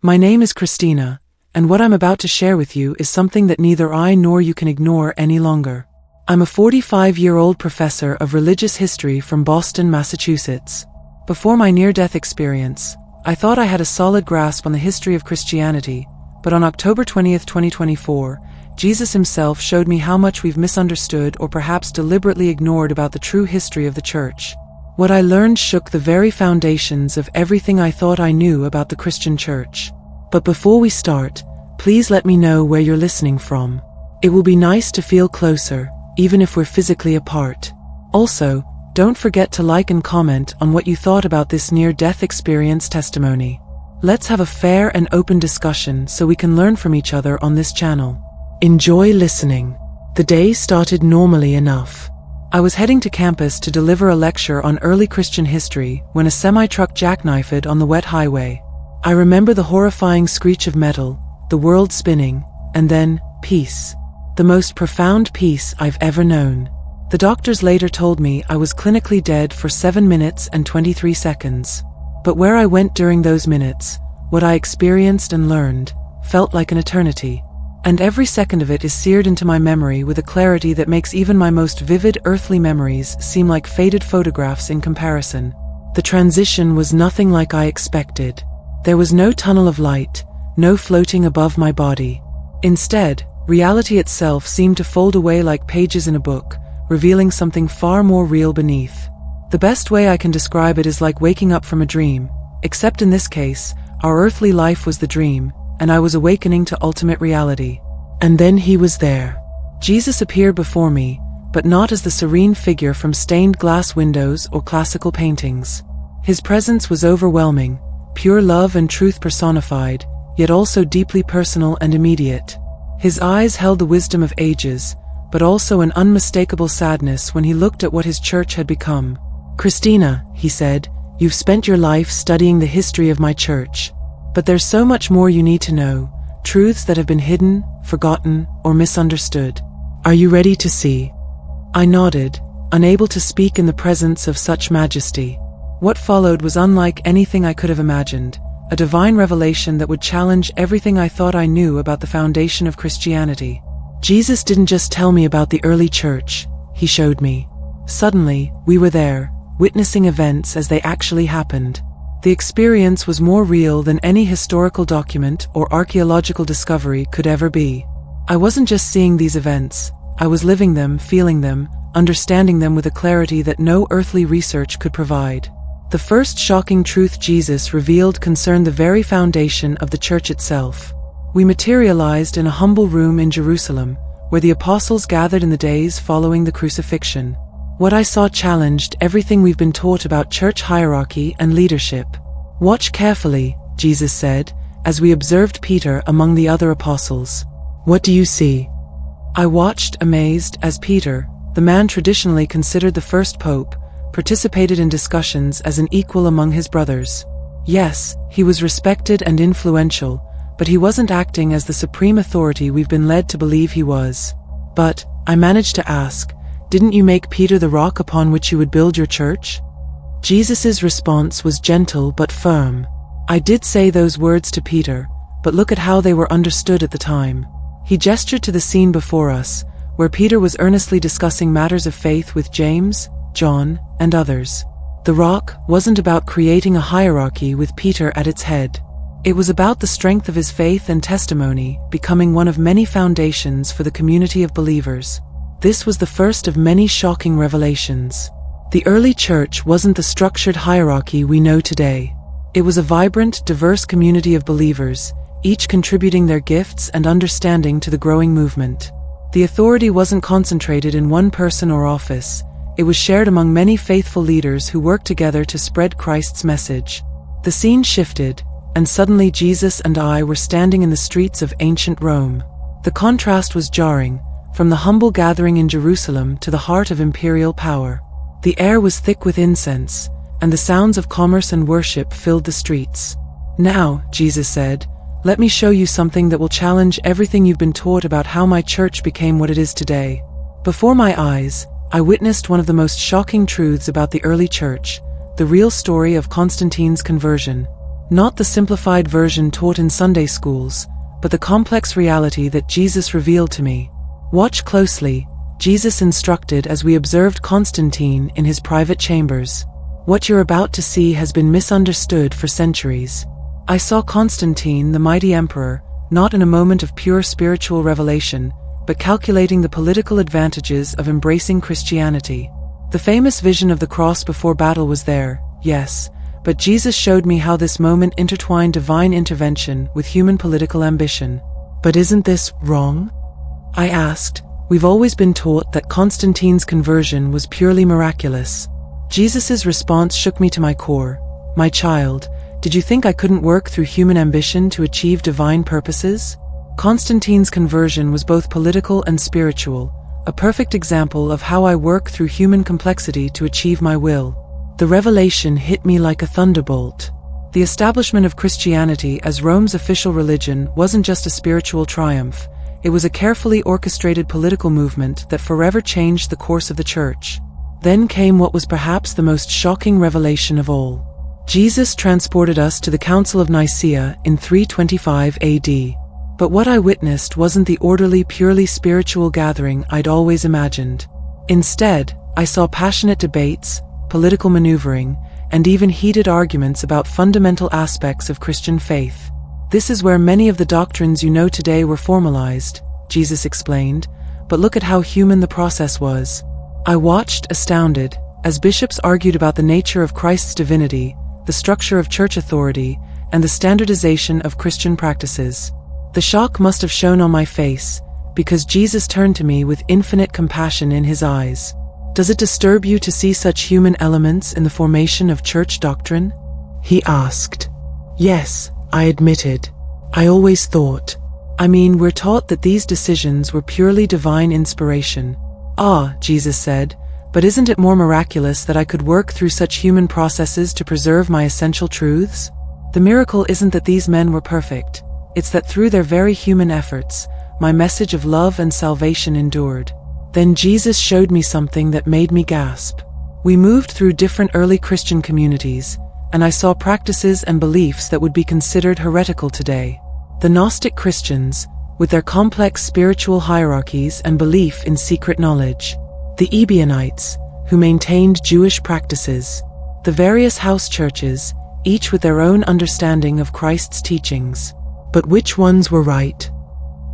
My name is Christina, and what I'm about to share with you is something that neither I nor you can ignore any longer. I'm a 45-year-old professor of religious history from Boston, Massachusetts. Before my near-death experience, I thought I had a solid grasp on the history of Christianity, but on October 20th, 2024, Jesus himself showed me how much we've misunderstood or perhaps deliberately ignored about the true history of the Church. What I learned shook the very foundations of everything I thought I knew about the Christian Church. But before we start, please let me know where you're listening from. It will be nice to feel closer, even if we're physically apart. Also, don't forget to like and comment on what you thought about this near-death experience testimony. Let's have a fair and open discussion so we can learn from each other on this channel. Enjoy listening. The day started normally enough. I was heading to campus to deliver a lecture on early Christian history when a semi-truck jackknifed on the wet highway. I remember the horrifying screech of metal, the world spinning, and then, peace. The most profound peace I've ever known. The doctors later told me I was clinically dead for 7 minutes and 23 seconds. But where I went during those minutes, what I experienced and learned, felt like an eternity. And every second of it is seared into my memory with a clarity that makes even my most vivid earthly memories seem like faded photographs in comparison. The transition was nothing like I expected. There was no tunnel of light, no floating above my body. Instead, reality itself seemed to fold away like pages in a book, revealing something far more real beneath. The best way I can describe it is like waking up from a dream, except in this case, our earthly life was the dream, and I was awakening to ultimate reality. And then he was there. Jesus appeared before me, but not as the serene figure from stained glass windows or classical paintings. His presence was overwhelming, pure love and truth personified, yet also deeply personal and immediate. His eyes held the wisdom of ages, but also an unmistakable sadness when he looked at what his church had become. "Christina," he said, "you've spent your life studying the history of my church. But there's so much more you need to know, truths that have been hidden, forgotten, or misunderstood. Are you ready to see?" I nodded, unable to speak in the presence of such majesty. What followed was unlike anything I could have imagined, a divine revelation that would challenge everything I thought I knew about the foundation of Christianity. Jesus didn't just tell me about the early church, he showed me. Suddenly, we were there, witnessing events as they actually happened. The experience was more real than any historical document or archaeological discovery could ever be. I wasn't just seeing these events, I was living them, feeling them, understanding them with a clarity that no earthly research could provide. The first shocking truth Jesus revealed concerned the very foundation of the church itself. We materialized in a humble room in Jerusalem, where the apostles gathered in the days following the crucifixion. What I saw challenged everything we've been taught about church hierarchy and leadership. "Watch carefully," Jesus said, as we observed Peter among the other apostles. "What do you see?" I watched, amazed, as Peter, the man traditionally considered the first pope, participated in discussions as an equal among his brothers. Yes, he was respected and influential, but he wasn't acting as the supreme authority we've been led to believe he was. "But," I managed to ask, "didn't you make Peter the rock upon which you would build your church?" Jesus' response was gentle but firm. "I did say those words to Peter, but look at how they were understood at the time." He gestured to the scene before us, where Peter was earnestly discussing matters of faith with James, John, and others. The rock wasn't about creating a hierarchy with Peter at its head. It was about the strength of his faith and testimony becoming one of many foundations for the community of believers. This was the first of many shocking revelations. The early church wasn't the structured hierarchy we know today. It was a vibrant, diverse community of believers, each contributing their gifts and understanding to the growing movement. The authority wasn't concentrated in one person or office. It was shared among many faithful leaders who worked together to spread Christ's message. The scene shifted, and suddenly Jesus and I were standing in the streets of ancient Rome. The contrast was jarring, from the humble gathering in Jerusalem to the heart of imperial power. The air was thick with incense, and the sounds of commerce and worship filled the streets. "Now," Jesus said, "let me show you something that will challenge everything you've been taught about how my church became what it is today." Before my eyes, I witnessed one of the most shocking truths about the early church, the real story of Constantine's conversion. Not the simplified version taught in Sunday schools, but the complex reality that Jesus revealed to me. Watch closely, Jesus instructed as we observed Constantine in his private chambers. What you're about to see has been misunderstood for centuries. I saw Constantine, the mighty emperor, not in a moment of pure spiritual revelation, but calculating the political advantages of embracing Christianity. The famous vision of the cross before battle was there, yes, but Jesus showed me how this moment intertwined divine intervention with human political ambition. But isn't this wrong? I asked. We've always been taught that Constantine's conversion was purely miraculous. Jesus' response shook me to my core. My child, did you think I couldn't work through human ambition to achieve divine purposes? Constantine's conversion was both political and spiritual, a perfect example of how I work through human complexity to achieve my will. The revelation hit me like a thunderbolt. The establishment of Christianity as Rome's official religion wasn't just a spiritual triumph, it was a carefully orchestrated political movement that forever changed the course of the Church. Then came what was perhaps the most shocking revelation of all. Jesus transported us to the Council of Nicaea in 325 AD. But what I witnessed wasn't the orderly, purely spiritual gathering I'd always imagined. Instead, I saw passionate debates, political maneuvering, and even heated arguments about fundamental aspects of Christian faith. This is where many of the doctrines you know today were formalized, Jesus explained, but look at how human the process was. I watched, astounded, as bishops argued about the nature of Christ's divinity, the structure of church authority, and the standardization of Christian practices. The shock must have shown on my face, because Jesus turned to me with infinite compassion in his eyes. Does it disturb you to see such human elements in the formation of church doctrine? He asked. Yes, I admitted. I always thought. We're taught that these decisions were purely divine inspiration. Ah, Jesus said, but isn't it more miraculous that I could work through such human processes to preserve my essential truths? The miracle isn't that these men were perfect. It's that through their very human efforts, my message of love and salvation endured. Then Jesus showed me something that made me gasp. We moved through different early Christian communities, and I saw practices and beliefs that would be considered heretical today. The Gnostic Christians, with their complex spiritual hierarchies and belief in secret knowledge. The Ebionites, who maintained Jewish practices. The various house churches, each with their own understanding of Christ's teachings. But which ones were right?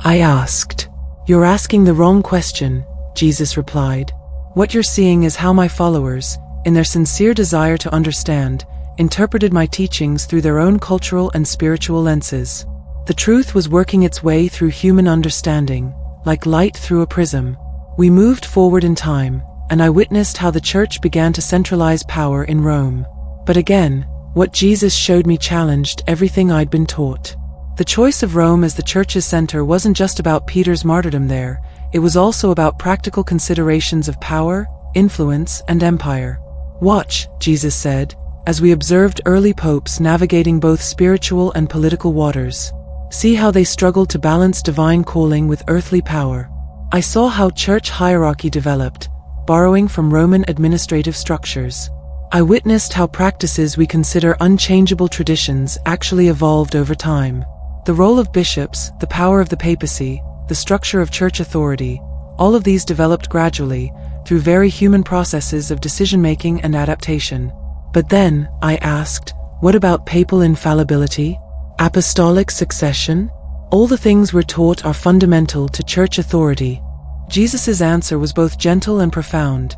I asked. You're asking the wrong question, Jesus replied. What you're seeing is how my followers, in their sincere desire to understand, interpreted my teachings through their own cultural and spiritual lenses. The truth was working its way through human understanding, like light through a prism. We moved forward in time, and I witnessed how the church began to centralize power in Rome. But again, what Jesus showed me challenged everything I'd been taught. The choice of Rome as the church's center wasn't just about Peter's martyrdom there, it was also about practical considerations of power, influence, and empire. Watch, Jesus said, as we observed early popes navigating both spiritual and political waters. See how they struggled to balance divine calling with earthly power. I saw how church hierarchy developed, borrowing from Roman administrative structures. I witnessed how practices we consider unchangeable traditions actually evolved over time. The role of bishops, the power of the papacy, the structure of church authority, all of these developed gradually, through very human processes of decision-making and adaptation. But then, I asked, what about papal infallibility? Apostolic succession? All the things we're taught are fundamental to church authority. Jesus' answer was both gentle and profound.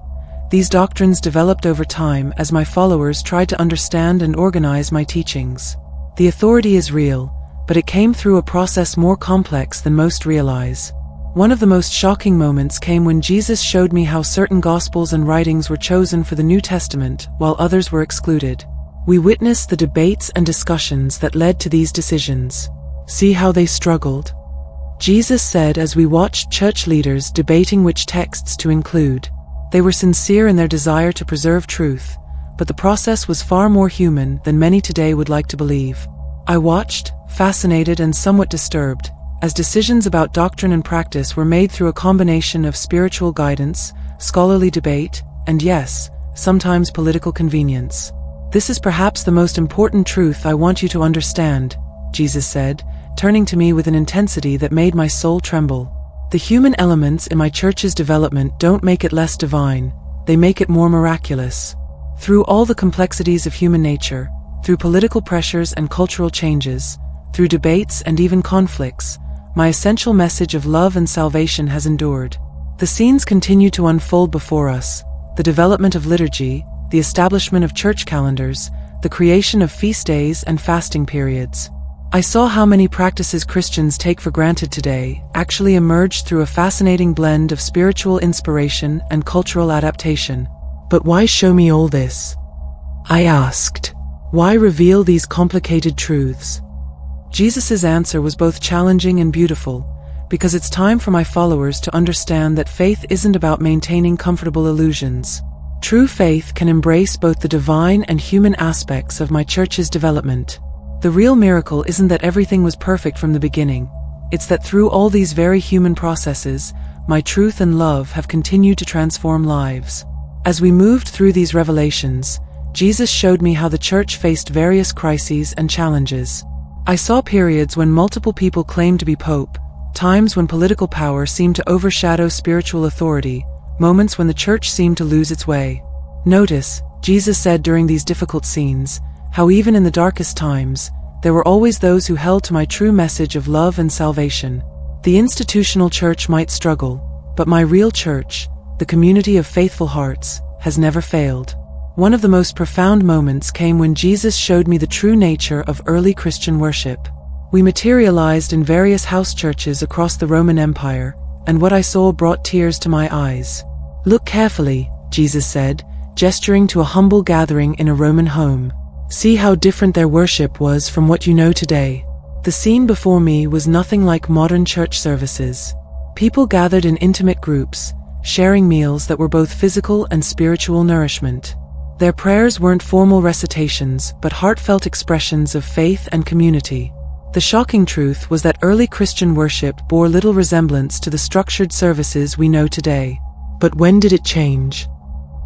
These doctrines developed over time as my followers tried to understand and organize my teachings. The authority is real, but it came through a process more complex than most realize. One of the most shocking moments came when Jesus showed me how certain gospels and writings were chosen for the New Testament, while others were excluded. We witnessed the debates and discussions that led to these decisions. See how they struggled? Jesus said as we watched church leaders debating which texts to include. They were sincere in their desire to preserve truth, but the process was far more human than many today would like to believe. I watched, fascinated and somewhat disturbed, as decisions about doctrine and practice were made through a combination of spiritual guidance, scholarly debate, and yes, sometimes political convenience. This is perhaps the most important truth I want you to understand, Jesus said, turning to me with an intensity that made my soul tremble. The human elements in my church's development don't make it less divine, they make it more miraculous. Through all the complexities of human nature, through political pressures and cultural changes, through debates and even conflicts, my essential message of love and salvation has endured. The scenes continue to unfold before us: the development of liturgy, the establishment of church calendars, the creation of feast days and fasting periods. I saw how many practices Christians take for granted today actually emerged through a fascinating blend of spiritual inspiration and cultural adaptation. But why show me all this? I asked. Why reveal these complicated truths? Jesus' answer was both challenging and beautiful, because it's time for my followers to understand that faith isn't about maintaining comfortable illusions. True faith can embrace both the divine and human aspects of my church's development. The real miracle isn't that everything was perfect from the beginning, it's that through all these very human processes, my truth and love have continued to transform lives. As we moved through these revelations, Jesus showed me how the church faced various crises and challenges. I saw periods when multiple people claimed to be pope, times when political power seemed to overshadow spiritual authority, moments when the church seemed to lose its way. Notice, Jesus said during these difficult scenes, how even in the darkest times, there were always those who held to my true message of love and salvation. The institutional church might struggle, but my real church, the community of faithful hearts, has never failed. One of the most profound moments came when Jesus showed me the true nature of early Christian worship. We materialized in various house churches across the Roman Empire, and what I saw brought tears to my eyes. Look carefully, Jesus said, gesturing to a humble gathering in a Roman home. See how different their worship was from what you know today. The scene before me was nothing like modern church services. People gathered in intimate groups, sharing meals that were both physical and spiritual nourishment. Their prayers weren't formal recitations, but heartfelt expressions of faith and community. The shocking truth was that early Christian worship bore little resemblance to the structured services we know today. But when did it change?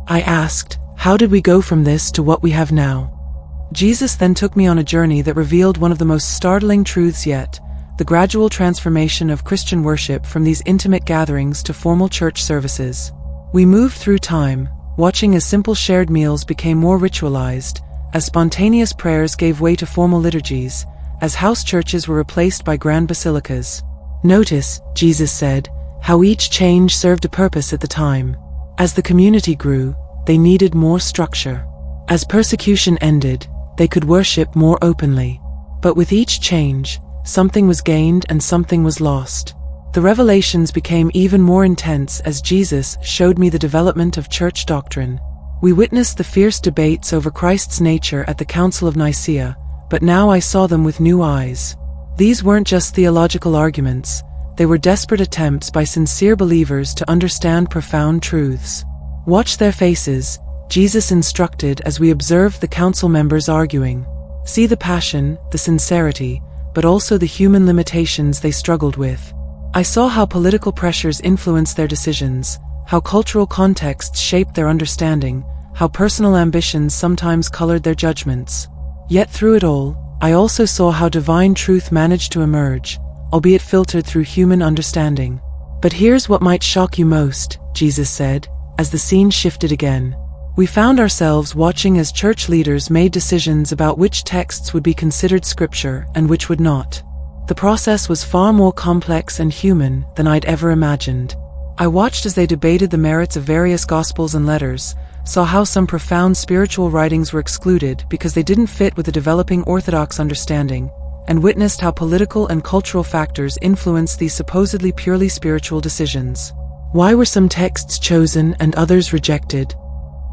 I asked, how did we go from this to what we have now? Jesus then took me on a journey that revealed one of the most startling truths yet: the gradual transformation of Christian worship from these intimate gatherings to formal church services. We moved through time, watching as simple shared meals became more ritualized, as spontaneous prayers gave way to formal liturgies, as house churches were replaced by grand basilicas. Notice, Jesus said, how each change served a purpose at the time. As the community grew, they needed more structure. As persecution ended, they could worship more openly. But with each change, something was gained and something was lost. The revelations became even more intense as Jesus showed me the development of church doctrine. We witnessed the fierce debates over Christ's nature at the Council of Nicaea, but now I saw them with new eyes. These weren't just theological arguments, they were desperate attempts by sincere believers to understand profound truths. Watch their faces, Jesus instructed as we observed the council members arguing. See the passion, the sincerity, but also the human limitations they struggled with. I saw how political pressures influenced their decisions, how cultural contexts shaped their understanding, how personal ambitions sometimes colored their judgments. Yet through it all, I also saw how divine truth managed to emerge, albeit filtered through human understanding. But here's what might shock you most, Jesus said, as the scene shifted again. We found ourselves watching as church leaders made decisions about which texts would be considered scripture and which would not. The process was far more complex and human than I'd ever imagined. I watched as they debated the merits of various gospels and letters, saw how some profound spiritual writings were excluded because they didn't fit with the developing Orthodox understanding, and witnessed how political and cultural factors influenced these supposedly purely spiritual decisions. Why were some texts chosen and others rejected?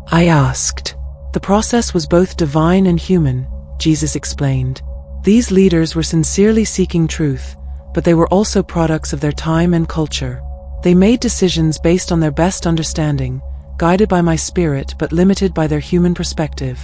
I asked. The process was both divine and human, Jesus explained. These leaders were sincerely seeking truth, but they were also products of their time and culture. They made decisions based on their best understanding, guided by my spirit but limited by their human perspective.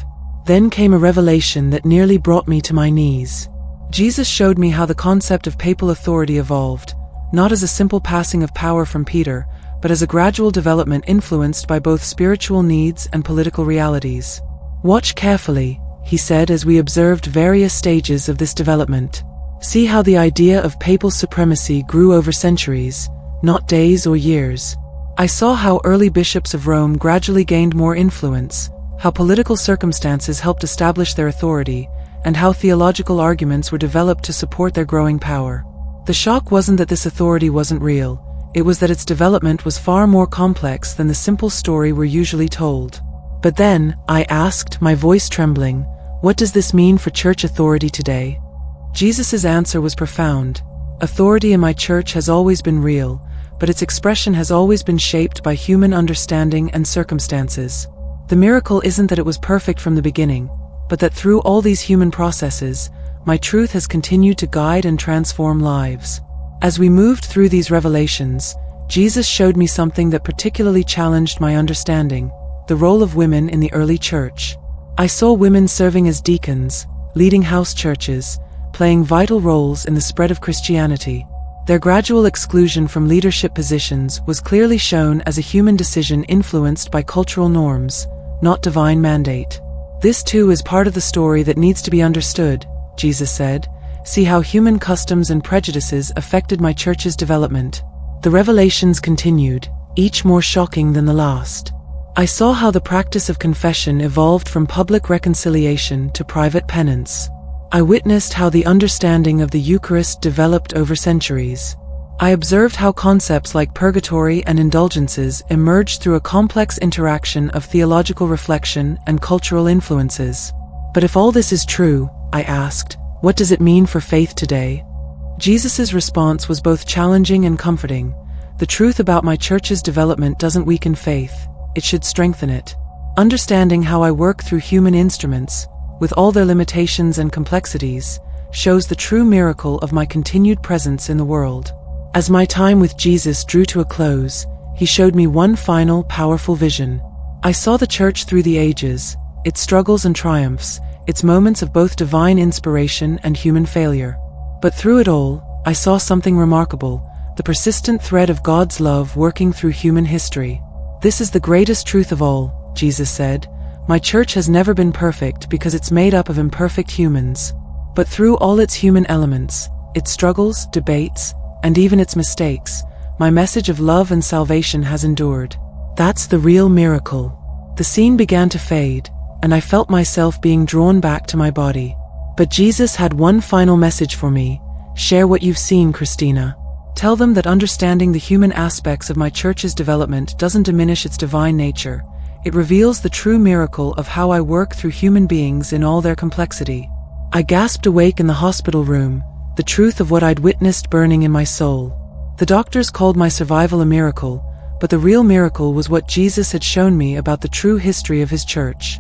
Then came a revelation that nearly brought me to my knees. Jesus showed me how the concept of papal authority evolved, not as a simple passing of power from Peter, but as a gradual development influenced by both spiritual needs and political realities. Watch carefully, he said as we observed various stages of this development. See how the idea of papal supremacy grew over centuries, not days or years. I saw how early bishops of Rome gradually gained more influence, how political circumstances helped establish their authority, and how theological arguments were developed to support their growing power. The shock wasn't that this authority wasn't real, it was that its development was far more complex than the simple story we're usually told. But then, I asked, my voice trembling, what does this mean for church authority today? Jesus' answer was profound. Authority in my church has always been real, but its expression has always been shaped by human understanding and circumstances. The miracle isn't that it was perfect from the beginning, but that through all these human processes, my truth has continued to guide and transform lives. As we moved through these revelations, Jesus showed me something that particularly challenged my understanding: the role of women in the early church. I saw women serving as deacons, leading house churches, playing vital roles in the spread of Christianity. Their gradual exclusion from leadership positions was clearly shown as a human decision influenced by cultural norms, not divine mandate. This too is part of the story that needs to be understood, Jesus said. See how human customs and prejudices affected my church's development. The revelations continued, each more shocking than the last. I saw how the practice of confession evolved from public reconciliation to private penance. I witnessed how the understanding of the Eucharist developed over centuries. I observed how concepts like purgatory and indulgences emerged through a complex interaction of theological reflection and cultural influences. But if all this is true, I asked, what does it mean for faith today? Jesus' response was both challenging and comforting. The truth about my church's development doesn't weaken faith, it should strengthen it. Understanding how I work through human instruments, with all their limitations and complexities, shows the true miracle of my continued presence in the world. As my time with Jesus drew to a close, he showed me one final, powerful vision. I saw the church through the ages, its struggles and triumphs, its moments of both divine inspiration and human failure. But through it all, I saw something remarkable: the persistent thread of God's love working through human history. This is the greatest truth of all, Jesus said. My church has never been perfect because it's made up of imperfect humans. But through all its human elements, its struggles, debates, and even its mistakes, my message of love and salvation has endured. That's the real miracle. The scene began to fade, and I felt myself being drawn back to my body. But Jesus had one final message for me: share what you've seen, Christina. Tell them that understanding the human aspects of my church's development doesn't diminish its divine nature. It reveals the true miracle of how I work through human beings in all their complexity. I gasped awake in the hospital room, the truth of what I'd witnessed burning in my soul. The doctors called my survival a miracle, but the real miracle was what Jesus had shown me about the true history of his church.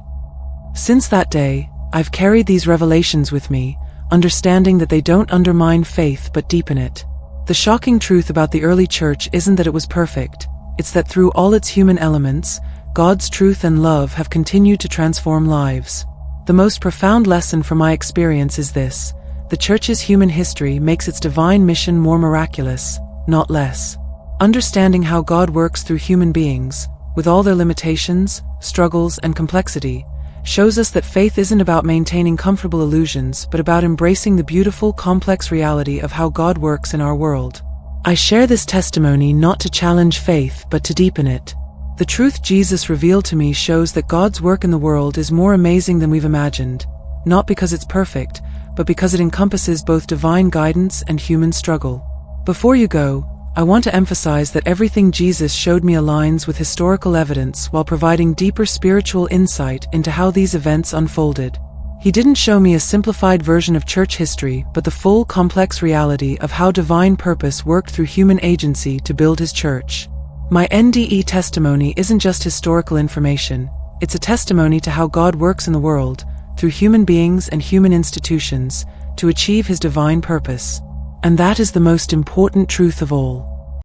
Since that day, I've carried these revelations with me, understanding that they don't undermine faith but deepen it. The shocking truth about the early church isn't that it was perfect, it's that through all its human elements, God's truth and love have continued to transform lives. The most profound lesson from my experience is this: the church's human history makes its divine mission more miraculous, not less. Understanding how God works through human beings, with all their limitations, struggles, and complexity, shows us that faith isn't about maintaining comfortable illusions but about embracing the beautiful, complex reality of how God works in our world. I share this testimony not to challenge faith but to deepen it. The truth Jesus revealed to me shows that God's work in the world is more amazing than we've imagined, not because it's perfect, but because it encompasses both divine guidance and human struggle. Before you go, I want to emphasize that everything Jesus showed me aligns with historical evidence while providing deeper spiritual insight into how these events unfolded. He didn't show me a simplified version of church history, but the full, complex reality of how divine purpose worked through human agency to build his church. My NDE testimony isn't just historical information, it's a testimony to how God works in the world, through human beings and human institutions, to achieve his divine purpose. And that is the most important truth of all.